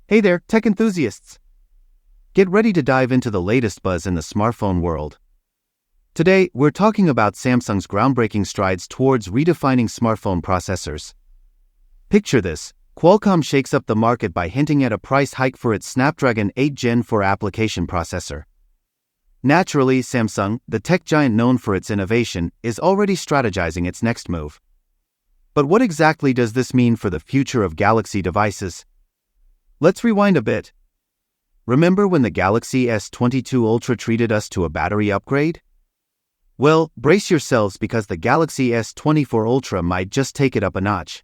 Hey there, tech enthusiasts! Get ready to dive into the latest buzz in the smartphone world. Today, we're talking about Samsung's groundbreaking strides towards redefining smartphone processors. Picture this: Qualcomm shakes up the market by hinting at a price hike for its Snapdragon 8 Gen 4 application processor. Naturally, Samsung, the tech giant known for its innovation, is already strategizing its next move. But what exactly does this mean for the future of Galaxy devices? Let's rewind a bit. Remember when the Galaxy S25 Ultra treated us to a battery upgrade? Well, brace yourselves because the Galaxy S24 Ultra might just take it up a notch.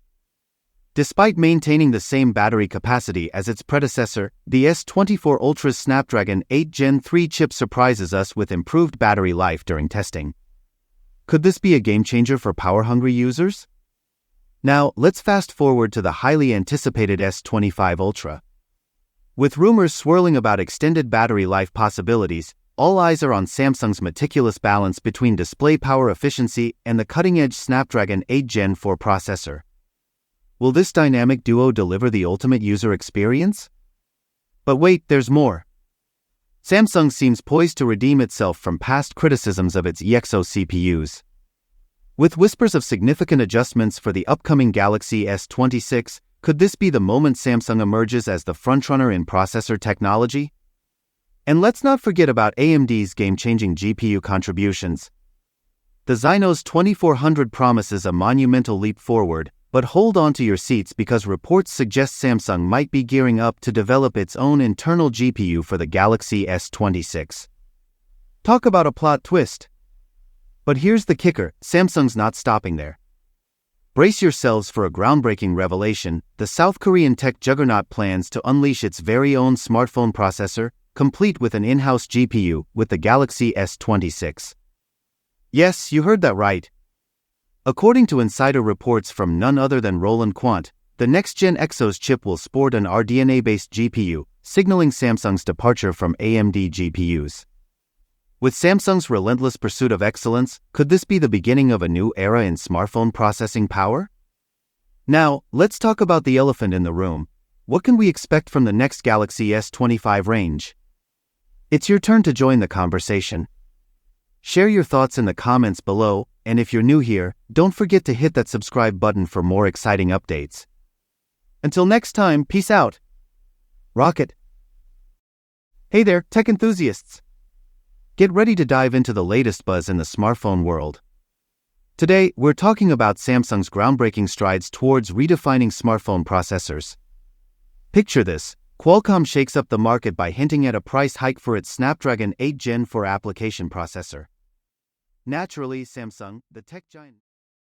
Despite maintaining the same battery capacity as its predecessor, the S24 Ultra's Snapdragon 8 Gen 3 chip surprises us with improved battery life during testing. Could this be a game-changer for power-hungry users? Now, let's fast-forward to the highly anticipated S25 Ultra. With rumors swirling about extended battery life possibilities, all eyes are on Samsung's meticulous balance between display power efficiency and the cutting-edge Snapdragon 8 Gen 4 processor. Will this dynamic duo deliver the ultimate user experience? But wait, there's more. Samsung seems poised to redeem itself from past criticisms of its EXO CPUs. With whispers of significant adjustments for the upcoming Galaxy S26, could this be the moment Samsung emerges as the frontrunner in processor technology? And let's not forget about AMD's game-changing GPU contributions. The Exynos 2400 promises a monumental leap forward, but hold on to your seats because reports suggest Samsung might be gearing up to develop its own internal GPU for the Galaxy S26. Talk about a plot twist! But here's the kicker: Samsung's not stopping there. Brace yourselves for a groundbreaking revelation: the South Korean tech juggernaut plans to unleash its very own smartphone processor, complete with an in-house GPU, with the Galaxy S26. Yes, you heard that right. According to insider reports from none other than Roland Quant, the next-gen Exynos chip will sport an RDNA-based GPU, signaling Samsung's departure from AMD GPUs. With Samsung's relentless pursuit of excellence, could this be the beginning of a new era in smartphone processing power? Now, let's talk about the elephant in the room. What can we expect from the next Galaxy S25 range? It's your turn to join the conversation. Share your thoughts in the comments below, and if you're new here, don't forget to hit that subscribe button for more exciting updates. Until next time, peace out. Rocket. Hey there, tech enthusiasts! Get ready to dive into the latest buzz in the smartphone world. Today, we're talking about Samsung's groundbreaking strides towards redefining smartphone processors. Picture this: Qualcomm shakes up the market by hinting at a price hike for its Snapdragon 8 Gen 4 application processor. Naturally, Samsung, the tech giant